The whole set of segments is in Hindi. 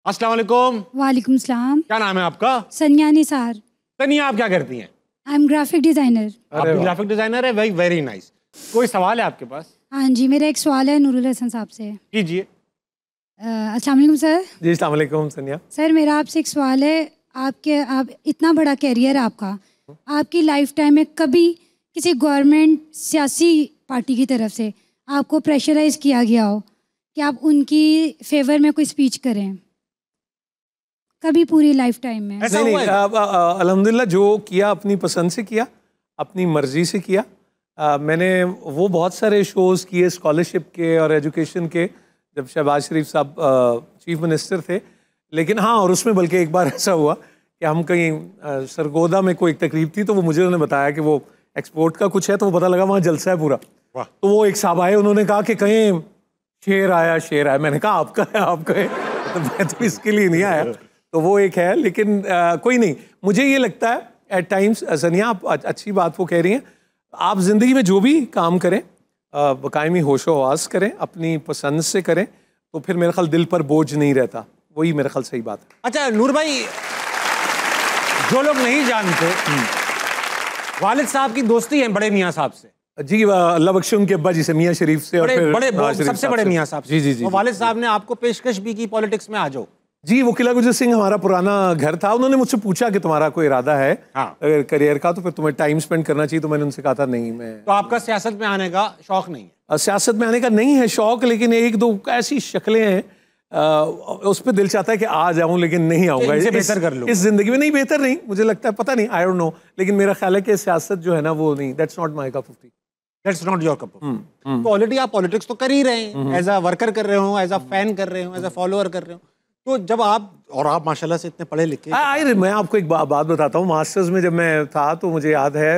अस्सलाम वालेकुम। वालेकुम सलाम। क्या नाम है आपका? सनिया निसार। सनिया, आप क्या करती हैं? I am graphic designer. आप भी ग्राफिक डिजाइनर है? Very very nice. कोई सवाल है आपके पास? हाँ जी, मेरा एक सवाल है नूरुल हसन साहब से। कीजिए। अस्सलाम वालेकुम सर। जी अस्सलाम वालेकुम सनिया। सर मेरा आपसे एक सवाल है, आप इतना बड़ा कैरियर है आपका, आपकी लाइफ टाइम में कभी किसी गवर्नमेंट सियासी पार्टी की तरफ से आपको प्रेशराइज किया गया हो कि आप उनकी फेवर में कोई स्पीच करें? कभी पूरी लाइफ टाइम में? ऐसा नहीं हुआ नहीं, है? अल्हम्दुलिल्लाह जो किया अपनी पसंद से किया, अपनी मर्जी से किया। मैंने वो बहुत सारे शोज़ किए स्कॉलरशिप के और एजुकेशन के, जब शहबाज शरीफ साहब चीफ मिनिस्टर थे। लेकिन हाँ, और उसमें बल्कि एक बार ऐसा हुआ कि हम कहीं सरगोदा में कोई एक तकरीब थी, तो वो मुझे उन्होंने बताया कि वो एक्सपोर्ट का कुछ है, तो वो पता लगा वहाँ जलसा है पूरा। वाह। तो वो एक साहब आए, उन्होंने कहा कि कहीं शेर आया शेर आया। मैंने कहा आपका है, आपका है। तो मैं तो इसके लिए नहीं आया। तो वो एक है, लेकिन कोई नहीं। मुझे ये लगता है एट टाइम्स, सनिया आप अच्छी बात वो कह रही हैं, आप ज़िंदगी में जो भी काम करें बाकायमी होशो हवास करें, अपनी पसंद से करें, तो फिर मेरे ख्याल दिल पर बोझ नहीं रहता। वही मेरे ख्याल सही बात है। अच्छा नूर भाई, जो लोग नहीं जानते, वालिद साहब की दोस्ती है बड़े मियाँ साहब से। जी अल्लाह बख्शे उनके अब्बा जी से, मियाँ शरीफ से। बड़े और फिर बड़े नवाज शरीफ सबसे साहब बड़े से। मियाँ साहब से। जी जी जी और वालिद साहब ने आपको पेशकश भी की पॉलिटिक्स में आ जाओ। जी, वो किला गुजर सिंह हमारा पुराना घर था। उन्होंने मुझसे पूछा कि तुम्हारा कोई इरादा है हाँ। करियर का, तो फिर तुम्हें टाइम स्पेंड करना चाहिए। तो मैंने उनसे कहा था नहीं, मैं तो आपका सियासत में आने का शौक नहीं है? सियासत में आने का नहीं है शौक, लेकिन एक दो ऐसी शक्लें हैं उस पर दिल चाहता है कि आ जाऊं, लेकिन नहीं आऊंगा। इनसे बेहतर कर लूं। इस जिंदगी में नहीं, बेहतर नहीं, मुझे लगता है, पता नहीं, आई डोंट नो। लेकिन मेरा ख्याल है कि सियासत जो है ना, वो नहीं, that's not my cup of T. That's not your cup of tea। तो ऑलरेडी आप पॉलिटिक्स तो कर ही रहे हैं, एज अ वर्कर कर रहे हो, एज अ फैन कर रहे हो, एज अ फॉलोअर कर रहे हो। तो जब आप माशाल्लाह से इतने पढ़े लिखे। मैं आपको एक बात बताता हूँ। मास्टर्स में जब मैं था, तो मुझे याद है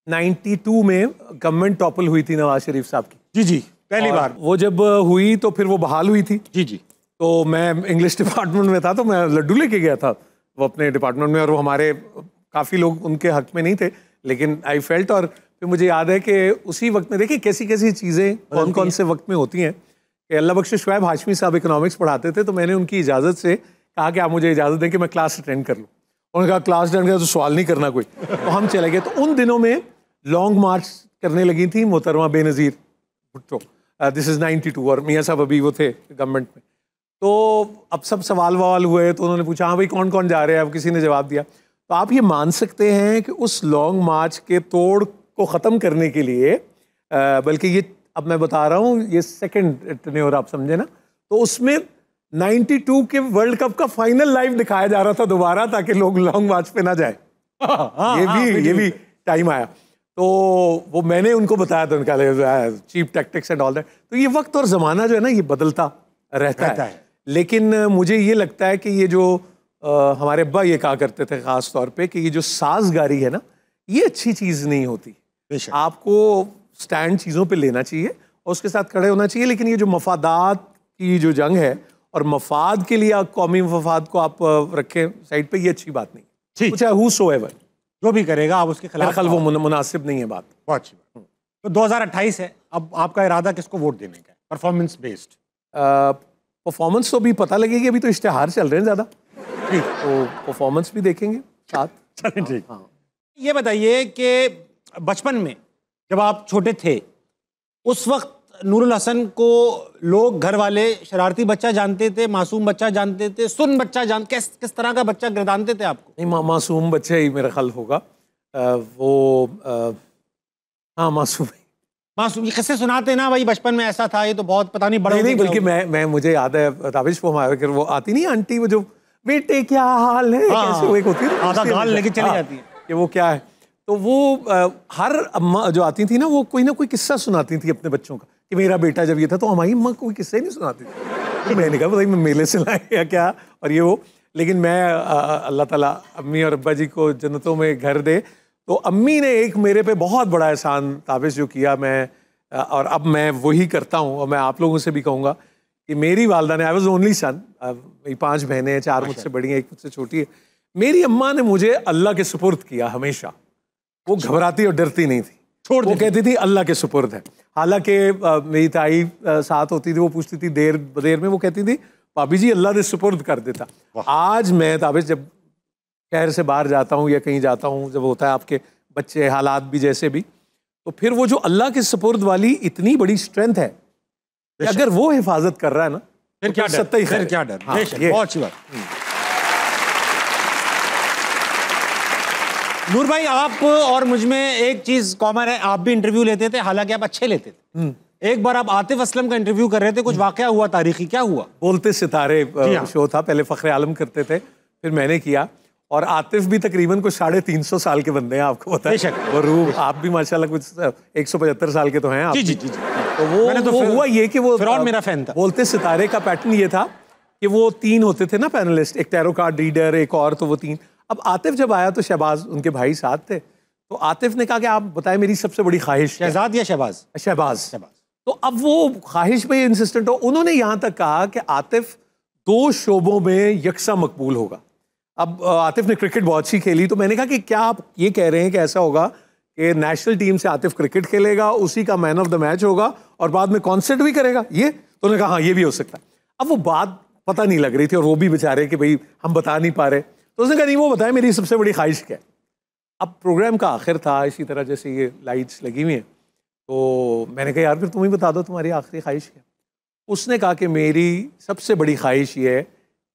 92 में गवर्नमेंट टॉपल हुई थी नवाज शरीफ साहब की। जी जी, पहली बार वो जब हुई तो फिर वो बहाल हुई थी। जी जी। तो मैं इंग्लिश डिपार्टमेंट में था, तो मैं लड्डू लेके गया था वो अपने डिपार्टमेंट में, और वो हमारे काफ़ी लोग उनके हक में नहीं थे, लेकिन आई फेल्ट। और फिर मुझे याद है कि उसी वक्त में देखिए कैसी कैसी चीज़ें कौन कौन से वक्त में होती हैं। कि अल्लाह बख्श शुएब हाशमी साहब इकोनॉमिक्स पढ़ाते थे, तो मैंने उनकी इजाज़त से कहा कि आप मुझे इजाज़त दें कि मैं क्लास अटेंड कर लूँ। उन्होंने कहा क्लास अटेंड कर तो सवाल नहीं करना कोई। तो हम चले गए। तो उन दिनों में लॉन्ग मार्च करने लगी थी मोहतरमा बेनज़ीर भुट्टो। दिस इज़ 92, और मियाँ साहब अभी वो थे गवर्नमेंट में। तो अब सब सवाल ववाल हुए, तो उन्होंने पूछा हाँ भाई कौन कौन जा रहे हैं, अब किसी ने जवाब दिया। तो आप ये मान सकते हैं कि उस लॉन्ग मार्च के तोड़ को ख़त्म करने के लिए, बल्कि ये अब मैं बता रहा हूँ, ये सेकंड टेन्योर आप समझे ना, तो उसमें 92 के वर्ल्ड कप का फाइनल लाइव दिखाया जा रहा था दोबारा, ताकि लोग लॉन्ग मार्च पे ना जाए। ये भी टाइम आया। तो वो मैंने उनको बताया था, उनका cheap tactics and all that. तो ये वक्त और ज़माना जो है ना, ये बदलता रहता है। लेकिन मुझे ये लगता है कि ये जो हमारे अब्बा ये कहा करते थे ख़ास तौर पे, कि ये जो साजगारी है ना, ये अच्छी चीज़ नहीं होती। आपको स्टैंड चीज़ों पे लेना चाहिए और उसके साथ खड़े होना चाहिए। लेकिन ये जो मफादात की जो जंग है, और मफाद के लिए कौमी मफाद को आप रखें साइड पे, ये अच्छी बात नहीं। चाहे whosoever जो भी करेगा आप उसके खिलाफ, वो मुनासिब नहीं है बात। बहुत अच्छी बात। तो 2028 है, अब आपका इरादा किसको वोट देने का है? Performance based? परफॉर्मेंस तो अभी पता लगेगी, अभी तो इश्तेहार चल रहे हैं ज़्यादा। ठीक, तो परफॉर्मेंस भी देखेंगे साथ। चलें, ठीक। हाँ। ये बताइए कि बचपन में जब आप छोटे थे, उस वक्त नूरुल हसन को लोग, घर वाले, शरारती बच्चा जानते थे, मासूम बच्चा जानते थे, सुन बच्चा किस तरह का बच्चा गिरदानते थे आपको? नहीं, मासूम बच्चा ही मेरा ख्याल होगा। हाँ, मासूम ये किससे सुनाते ना भाई, बचपन में ऐसा था, ये तो बहुत पता नहीं बड़ा। नहीं, बल्कि मैं मुझे याद है ताबिश वो आती नहीं आंटी, वो जो बेटे क्या हाल है, कैसे वो एक होती है आधा गाल लेके चली जाती है कि वो क्या है। तो वो हर अम्मा जो आती थी ना, वो कोई ना कोई किस्सा सुनाती थी अपने बच्चों का, कि मेरा बेटा जब ये था। तो हमारी अम्मा कोई किस्सा ही नहीं सुनाती थी। तो मैंने कहा मैं मेले से लाए या क्या, और ये वो। लेकिन मैं अल्लाह ताला अम्मी और अब्बा जी को जन्नतों में घर दे। तो अम्मी ने एक मेरे पे बहुत बड़ा एहसान ताबिश जो किया, मैं और अब मैं वही करता हूँ। और मैं आप लोगों से भी कहूँगा कि मेरी वालदा ने, आई वॉज ओनली सन, मेरी 5 बहनें हैं, 4 मुझसे बड़ी हैं, 1 मुझसे छोटी है। मेरी अम्मा ने मुझे अल्लाह के सुपुर्द किया हमेशा। वो घबराती और डरती नहीं थी, वो कहती थी अल्लाह के सुपुर्द है। हालांकि मेरी ताई साथ होती थी, वो पूछती थी देर में, वो कहती थी भाभी जी अल्लाह ने सुपुर्द कर देता। आज मैं ताबिश जब शहर से बाहर जाता हूँ या कहीं जाता हूँ, जब होता है आपके बच्चे हालात भी जैसे भी, तो फिर वो जो अल्लाह के सुपुर्द वाली इतनी बड़ी स्ट्रेंथ है कि अगर वो हिफाजत कर रहा है ना, फिर क्या डर, फिर क्या डर। हाँ, बहुत अच्छी बात। नूर भाई, आप और मुझ में एक चीज कॉमन है, आप भी इंटरव्यू लेते थे, हालांकि आप अच्छे लेते थे। एक बार आप आतिफ असलम का इंटरव्यू कर रहे थे, कुछ वाकया हुआ तारीखी, क्या हुआ? बोलते सितारे शो था, पहले फखरे आलम करते थे, फिर मैंने किया। और आतिफ भी तकरीबन कुछ 350 साल के बंदे हैं, आपको पता है। और रूह आप भी माशाल्लाह कुछ 175 साल के तो हैं आप। जी जी जी। तो वो हुआ ये कि वो फिरौन मेरा फैन था। बोलते सितारे का पैटर्न ये था कि वो 3 होते थे ना पैनलिस्ट, एक टैरो कार्ड रीडर, एक और, तो वो 3। अब आतिफ जब आया तो शहबाज उनके भाई साथ थे, तो आतिफ ने कहा कि आप बताएं मेरी सबसे बड़ी ख्वाहिश। शहजाद या शहबाज? शहबाज। तो अब वो ख्वाहिश पे इंसिस्टेंट हो, उन्होंने यहाँ तक कहा कि आतिफ 2 शोबों में यकसा मकबूल होगा। अब आतिफ ने क्रिकेट बहुत अच्छी खेली, तो मैंने कहा कि क्या आप ये कह रहे हैं कि ऐसा होगा कि नेशनल टीम से आतिफ क्रिकेट खेलेगा, उसी का मैन ऑफ द मैच होगा और बाद में कॉन्सर्ट भी करेगा? ये तो उन्होंने कहा हाँ ये भी हो सकता है। अब वो बात पता नहीं लग रही थी और वो भी बेचारे कि भाई हम बता नहीं पा रहे, तो उसने कहा नहीं वो बताए मेरी सबसे बड़ी ख्वाहिश क्या है। अब प्रोग्राम का आखिर था, इसी तरह जैसे ये लाइट्स लगी हुई हैं, तो मैंने कहा यार फिर तुम ही बता दो तुम्हारी आखिरी ख्वाहिश क्या। उसने कहा कि मेरी सबसे बड़ी ख्वाहिश ये है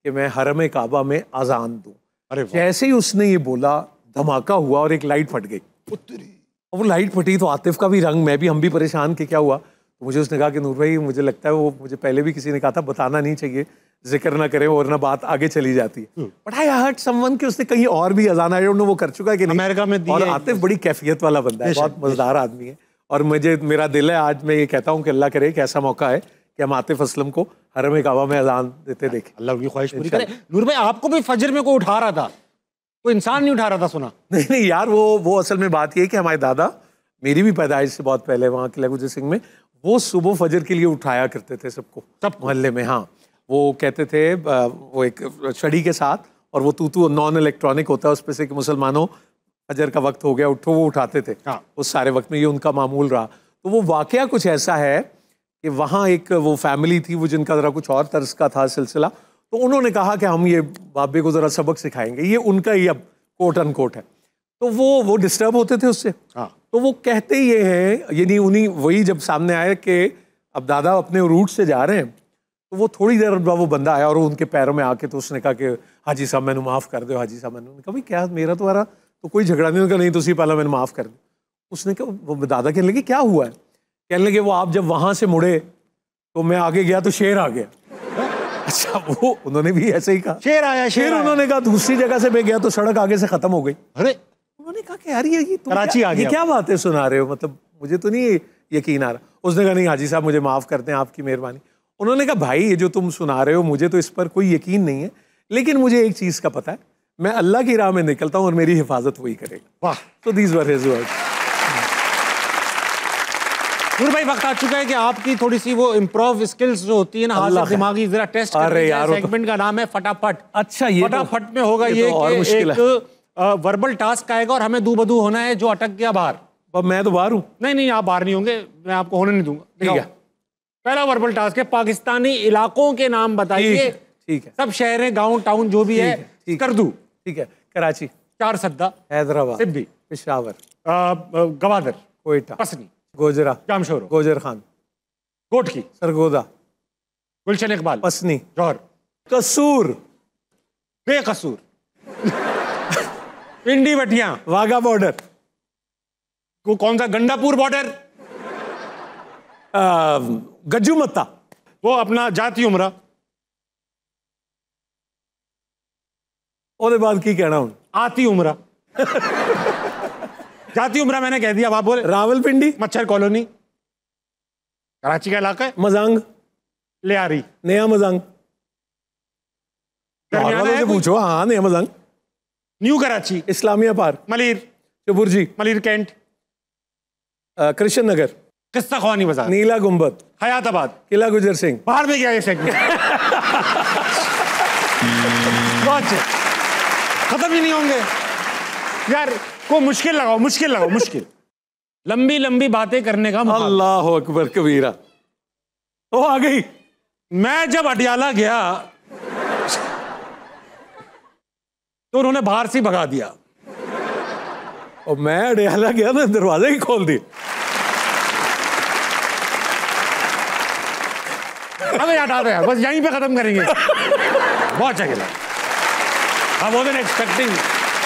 कि मैं हरम काबा में अजान दूं। अरे जैसे ही उसने ये बोला, धमाका हुआ और एक लाइट फट गई। और वो लाइट फटी तो आतिफ का भी रंग, मैं भी, हम भी परेशान कि क्या हुआ। तो मुझे उसने कहा कि नूर भाई मुझे लगता है, वो मुझे पहले भी किसी ने कहा था बताना नहीं चाहिए, जिक्र ना करें और ना बात आगे चली जाती है। बट आई हर्ड समवन कि उसने कहीं और भी अजान, आई डोंट नो वो कर चुका है कि नहीं अमेरिका में। और आतिफ बड़ी कैफियत वाला बंदा है, बहुत मजेदार आदमी है। और मेरा दिल है आज मैं ये कहता हूँ कि अल्लाह करे कि ऐसा मौका है कि हम आतिफ असलम को हरम काबा में अजान देते देखें। अल्लाह उनकी ख्वाहिश पूरी करे। नूर भाई, आपको भी फजर में कोई उठा रहा था? कोई इंसान नहीं उठा रहा था सुना? नहीं यार, वो असल में बात ये कि हमारे दादा, मेरी भी पैदाइश से बहुत पहले वहाँ किला गुजर सिंह में, वो सुबह फजर के लिए उठाया करते थे सबको, सब मोहल्ले में। हाँ, वो कहते थे वो एक छड़ी के साथ, और वो तूतू नॉन इलेक्ट्रॉनिक होता है उस पर से कि मुसलमानों फजर का वक्त हो गया उठो, वो उठाते थे। हाँ। उस सारे वक्त में ये उनका मामूल रहा। तो वो वाकया कुछ ऐसा है कि वहाँ एक वो फैमिली थी, वो जिनका ज़रा कुछ और तर्ज का था सिलसिला, तो उन्होंने कहा कि हम ये बाबे को ज़रा सबक सिखाएंगे, ये उनका ही अब कोट अनकोट है। तो वो डिस्टर्ब होते थे उससे। हाँ। तो वो कहते ये हैं, यानी उन्हीं वही जब सामने आया कि अब दादा अपने रूट से जा रहे हैं, तो वो थोड़ी देर बाद वो बंदा आया और वो उनके पैरों में आके तो उसने कहा कि हाजी साहब मैंने माफ़ कर दो, हाजी साहब मैंने कहा भाई क्या मेरा तो वारा तो कोई झगड़ा नहीं, उनका नहीं तो उसी पहला मैंने माफ़ कर दो। उसने कहा, वो दादा कहने लगे क्या हुआ है? कहने लगे वो आप जब वहाँ से मुड़े तो मैं आगे गया तो शेर आ गया। अच्छा, वो उन्होंने भी ऐसे ही कहा, शेर आया, शेर। उन्होंने कहा दूसरी जगह से मैं गया तो सड़क आगे से खत्म हो गई। अरे, उन्होंने कहा कि यार ये कराची आ गया, ये क्या बातें सुना रहे हो, मतलब मुझे तो नहीं यकीन आ रहा। उसने कहा नहीं हाजी साहब मुझे माफ़ करते हैं, आपकी मेहरबानी। उन्होंने कहा भाई ये जो तुम सुना रहे हो मुझे तो इस पर कोई यकीन नहीं है, लेकिन मुझे एक चीज़ का पता है, मैं अल्लाह की राह में निकलता हूँ और मेरी हिफाजत वही करेगा। वाह। तो दीज वर हिज वर्ड्स। नूर भाई, वक्त आ चुका है कि आपकी थोड़ी सी वो इम्प्रोव स्किल्स जो होती है ना, हाथ से दिमागी जरा टेस्ट करते हैं। सेगमेंट का नाम है फटाफट। अच्छा, ये फटाफट में होगा ये कि एक वर्बल टास्क आएगा और हमें दू बदू होना है जो अटक गया बाहर। अब मैं तो बाहर हूँ। नहीं, आप बाहर नहीं होंगे, मैं आपको होने नहीं दूंगा। ठीक है, पहला वर्बल टास्क है, पाकिस्तानी इलाकों के नाम बताइए। ठीक है, सब शहर, गाँव, टाउन जो भी है कर दूं। ठीक है, कराची, चार सद्दा, हैदराबाद, सिब्बी, पेशावर, गवादर, कोयटा, पसनी, गोजरा, जामशोरो, गोजर खान, कोटकी, सरगोदा, गुलशन इकबाल, पसनी, जौहर, कसूर, बेकसूर, पिंडी बटिया, वाघा बॉर्डर, वो कौन सा, गंडापुर बॉर्डर, गज्जू मत्ता, वो अपना जाती उमरा। और बाद की कहना हूं, आती उमरा। जाती उमरा मैंने कह दिया, आप बोले। रावलपिंडी, मच्छर कॉलोनी, कराची का इलाका है, मजांग, लियारी, नया मजांग, से पूछो। हाँ, Naya Mazang, New Karachi, Islamia Park, Malir, Chauburji, Malir Cantt, Krishan Nagar, Qissa Khwani बाजार, नीला गुंबद, हयाताबाद, किला गुजर सिंह। बाहर में गया ये सेगमेंट। खत्म ही नहीं होंगे यार, को मुश्किल लगाओ, मुश्किल। लंबी लंबी बातें करने का। अल्लाह अकबर कबीरा। वो आ गई। मैं जब अडियाला गया तो उन्होंने बाहर से भगा दिया। और मैं अडियाला गया तो दरवाजे ही खोल दिए। अबे हटा दो यार, बस यहीं पे खत्म करेंगे। बहुत अच्छा खेला। I wasn't expecting